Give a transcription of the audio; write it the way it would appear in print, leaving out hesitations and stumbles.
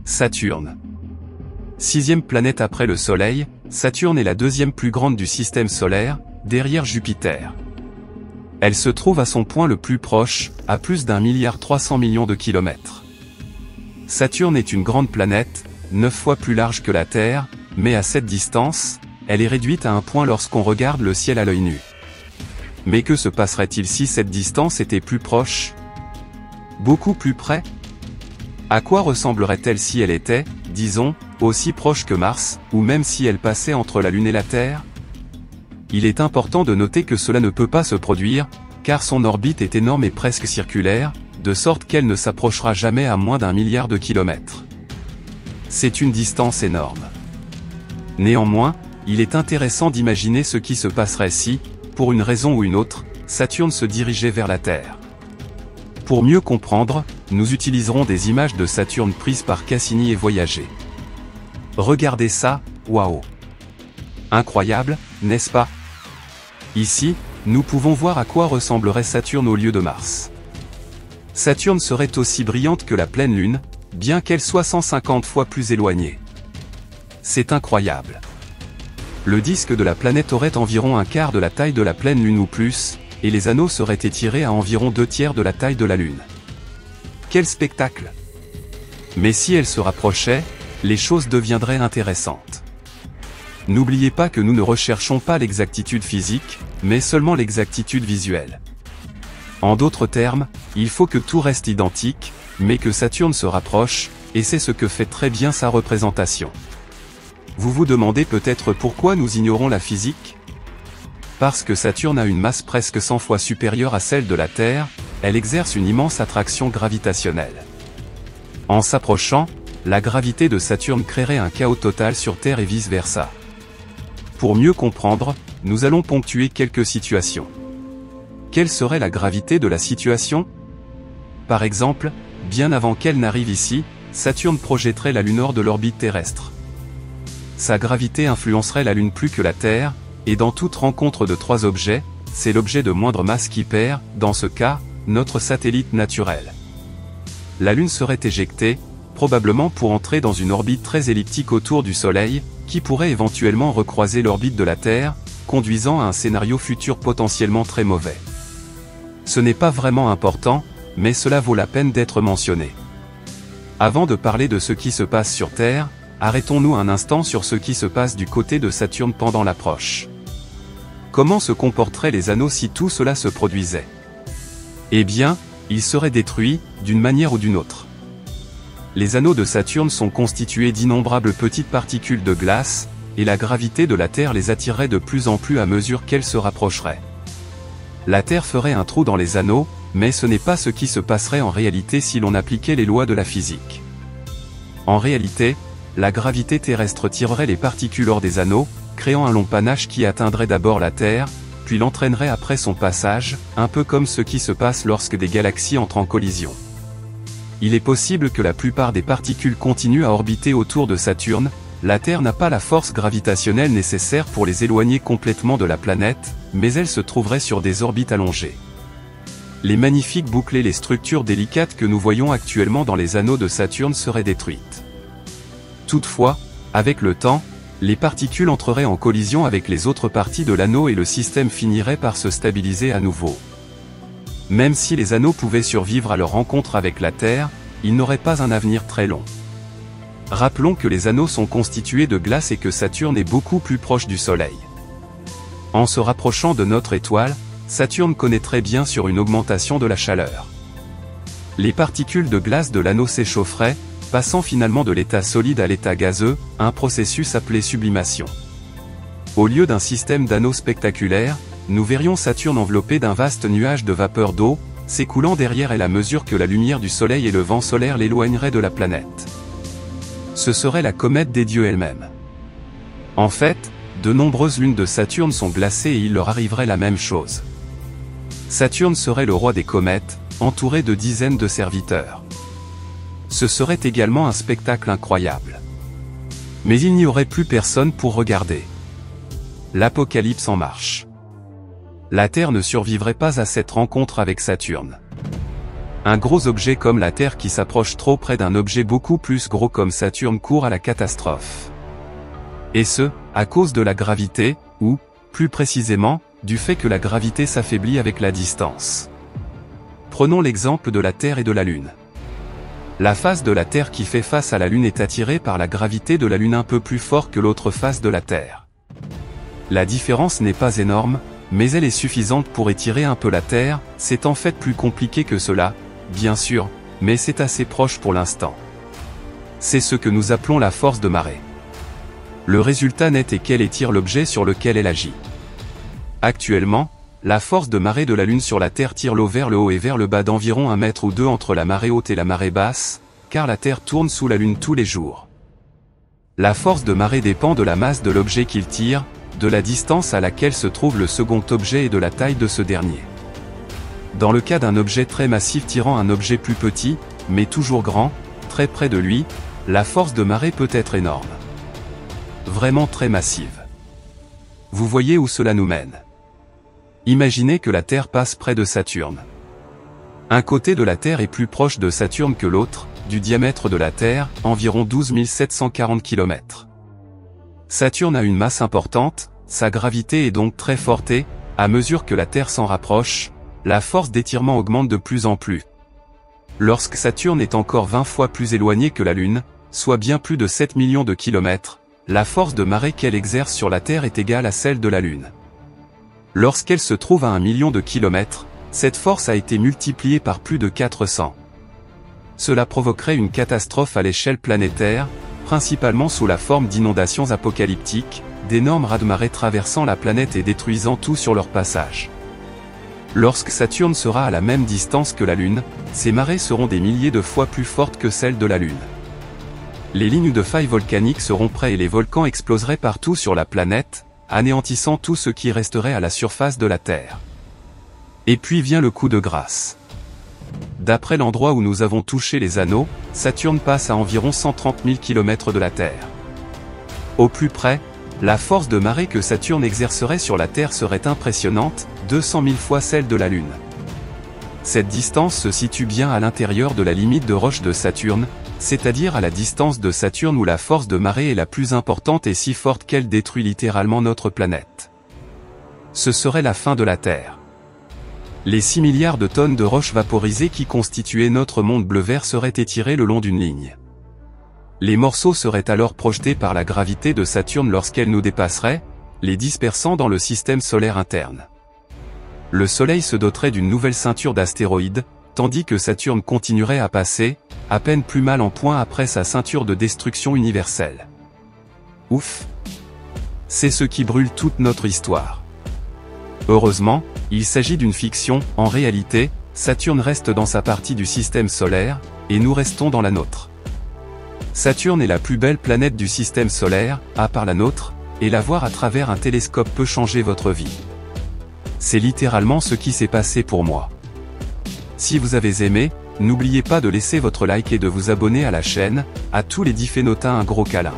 Saturne. Sixième planète après le Soleil, Saturne est la deuxième plus grande du système solaire, derrière Jupiter. Elle se trouve à son point le plus proche, à plus d'1,3 milliard de kilomètres. Saturne est une grande planète, 9 fois plus large que la Terre, mais à cette distance, elle est réduite à un point lorsqu'on regarde le ciel à l'œil nu. Mais que se passerait-il si cette distance était plus proche? Beaucoup plus près? À quoi ressemblerait-elle si elle était, disons, aussi proche que Mars, ou même si elle passait entre la Lune et la Terre? Il est important de noter que cela ne peut pas se produire, car son orbite est énorme et presque circulaire, de sorte qu'elle ne s'approchera jamais à moins d'1 milliard de kilomètres. C'est une distance énorme. Néanmoins, il est intéressant d'imaginer ce qui se passerait si, pour une raison ou une autre, Saturne se dirigeait vers la Terre. Pour mieux comprendre, nous utiliserons des images de Saturne prises par Cassini et Voyager. Regardez ça, waouh! Incroyable, n'est-ce pas? Ici, nous pouvons voir à quoi ressemblerait Saturne au lieu de Mars. Saturne serait aussi brillante que la pleine Lune, bien qu'elle soit 150 fois plus éloignée. C'est incroyable. Le disque de la planète aurait environ un quart de la taille de la pleine Lune ou plus, et les anneaux seraient étirés à environ 2/3 de la taille de la Lune. Quel spectacle! Mais si elle se rapprochait, les choses deviendraient intéressantes. N'oubliez pas que nous ne recherchons pas l'exactitude physique, mais seulement l'exactitude visuelle. En d'autres termes, il faut que tout reste identique, mais que Saturne se rapproche, et c'est ce que fait très bien sa représentation. Vous vous demandez peut-être pourquoi nous ignorons la physique? Parce que Saturne a une masse presque 100 fois supérieure à celle de la Terre, elle exerce une immense attraction gravitationnelle. En s'approchant, la gravité de Saturne créerait un chaos total sur Terre et vice-versa. Pour mieux comprendre, nous allons ponctuer quelques situations. Quelle serait la gravité de la situation? Par exemple, bien avant qu'elle n'arrive ici, Saturne projetterait la Lune hors de l'orbite terrestre. Sa gravité influencerait la Lune plus que la Terre, et dans toute rencontre de trois objets, c'est l'objet de moindre masse qui perd, dans ce cas, notre satellite naturel. La Lune serait éjectée, probablement pour entrer dans une orbite très elliptique autour du Soleil, qui pourrait éventuellement recroiser l'orbite de la Terre, conduisant à un scénario futur potentiellement très mauvais. Ce n'est pas vraiment important, mais cela vaut la peine d'être mentionné. Avant de parler de ce qui se passe sur Terre, arrêtons-nous un instant sur ce qui se passe du côté de Saturne pendant l'approche. Comment se comporteraient les anneaux si tout cela se produisait? Eh bien, ils seraient détruits, d'une manière ou d'une autre. Les anneaux de Saturne sont constitués d'innombrables petites particules de glace, et la gravité de la Terre les attirerait de plus en plus à mesure qu'elles se rapprocheraient. La Terre ferait un trou dans les anneaux, mais ce n'est pas ce qui se passerait en réalité si l'on appliquait les lois de la physique. En réalité, la gravité terrestre tirerait les particules hors des anneaux, créant un long panache qui atteindrait d'abord la Terre, puis l'entraînerait après son passage, un peu comme ce qui se passe lorsque des galaxies entrent en collision. Il est possible que la plupart des particules continuent à orbiter autour de Saturne, la Terre n'a pas la force gravitationnelle nécessaire pour les éloigner complètement de la planète, mais elles se trouveraient sur des orbites allongées. Les magnifiques boucles et les structures délicates que nous voyons actuellement dans les anneaux de Saturne seraient détruites. Toutefois, avec le temps, les particules entreraient en collision avec les autres parties de l'anneau et le système finirait par se stabiliser à nouveau. Même si les anneaux pouvaient survivre à leur rencontre avec la Terre, ils n'auraient pas un avenir très long. Rappelons que les anneaux sont constitués de glace et que Saturne est beaucoup plus proche du Soleil. En se rapprochant de notre étoile, Saturne connaîtrait bien sûr une augmentation de la chaleur. Les particules de glace de l'anneau s'échaufferaient, passant finalement de l'état solide à l'état gazeux, un processus appelé sublimation. Au lieu d'un système d'anneaux spectaculaire, nous verrions Saturne enveloppé d'un vaste nuage de vapeur d'eau, s'écoulant derrière elle à mesure que la lumière du Soleil et le vent solaire l'éloigneraient de la planète. Ce serait la comète des dieux elle-même. En fait, de nombreuses lunes de Saturne sont glacées et il leur arriverait la même chose. Saturne serait le roi des comètes, entouré de dizaines de serviteurs. Ce serait également un spectacle incroyable. Mais il n'y aurait plus personne pour regarder. L'apocalypse en marche. La Terre ne survivrait pas à cette rencontre avec Saturne. Un gros objet comme la Terre qui s'approche trop près d'un objet beaucoup plus gros comme Saturne court à la catastrophe. Et ce, à cause de la gravité, ou, plus précisément, du fait que la gravité s'affaiblit avec la distance. Prenons l'exemple de la Terre et de la Lune. La face de la Terre qui fait face à la Lune est attirée par la gravité de la Lune un peu plus fort que l'autre face de la Terre. La différence n'est pas énorme, mais elle est suffisante pour étirer un peu la Terre. C'est en fait plus compliqué que cela, bien sûr, mais c'est assez proche pour l'instant. C'est ce que nous appelons la force de marée. Le résultat net est qu'elle étire l'objet sur lequel elle agit. Actuellement, la force de marée de la Lune sur la Terre tire l'eau vers le haut et vers le bas d'environ 1 mètre ou 2 entre la marée haute et la marée basse, car la Terre tourne sous la Lune tous les jours. La force de marée dépend de la masse de l'objet qu'il tire, de la distance à laquelle se trouve le second objet et de la taille de ce dernier. Dans le cas d'un objet très massif tirant un objet plus petit, mais toujours grand, très près de lui, la force de marée peut être énorme. Vraiment très massive. Vous voyez où cela nous mène. Imaginez que la Terre passe près de Saturne. Un côté de la Terre est plus proche de Saturne que l'autre, du diamètre de la Terre, environ 12 740 km. Saturne a une masse importante, sa gravité est donc très forte et, à mesure que la Terre s'en rapproche, la force d'étirement augmente de plus en plus. Lorsque Saturne est encore 20 fois plus éloigné que la Lune, soit bien plus de 7 millions de kilomètres, la force de marée qu'elle exerce sur la Terre est égale à celle de la Lune. Lorsqu'elle se trouve à 1 million de kilomètres, cette force a été multipliée par plus de 400. Cela provoquerait une catastrophe à l'échelle planétaire, principalement sous la forme d'inondations apocalyptiques, d'énormes raz-de-marée traversant la planète et détruisant tout sur leur passage. Lorsque Saturne sera à la même distance que la Lune, ces marées seront des milliers de fois plus fortes que celles de la Lune. Les lignes de failles volcaniques seront prêtes et les volcans exploseraient partout sur la planète, anéantissant tout ce qui resterait à la surface de la Terre. Et puis vient le coup de grâce. D'après l'endroit où nous avons touché les anneaux, Saturne passe à environ 130 000 km de la Terre. Au plus près, la force de marée que Saturne exercerait sur la Terre serait impressionnante, 200 000 fois celle de la Lune. Cette distance se situe bien à l'intérieur de la limite de roche de Saturne, c'est-à-dire à la distance de Saturne où la force de marée est la plus importante et si forte qu'elle détruit littéralement notre planète. Ce serait la fin de la Terre. Les 6 milliards de tonnes de roches vaporisées qui constituaient notre monde bleu-vert seraient étirées le long d'une ligne. Les morceaux seraient alors projetés par la gravité de Saturne lorsqu'elle nous dépasserait, les dispersant dans le système solaire interne. Le Soleil se doterait d'une nouvelle ceinture d'astéroïdes, tandis que Saturne continuerait à passer, à peine plus mal en point après sa ceinture de destruction universelle. Ouf! C'est ce qui brûle toute notre histoire. Heureusement, il s'agit d'une fiction. En réalité, Saturne reste dans sa partie du système solaire, et nous restons dans la nôtre. Saturne est la plus belle planète du système solaire, à part la nôtre, et la voir à travers un télescope peut changer votre vie. C'est littéralement ce qui s'est passé pour moi. Si vous avez aimé, n'oubliez pas de laisser votre like et de vous abonner à la chaîne. À tous les Diphénotins un gros câlin.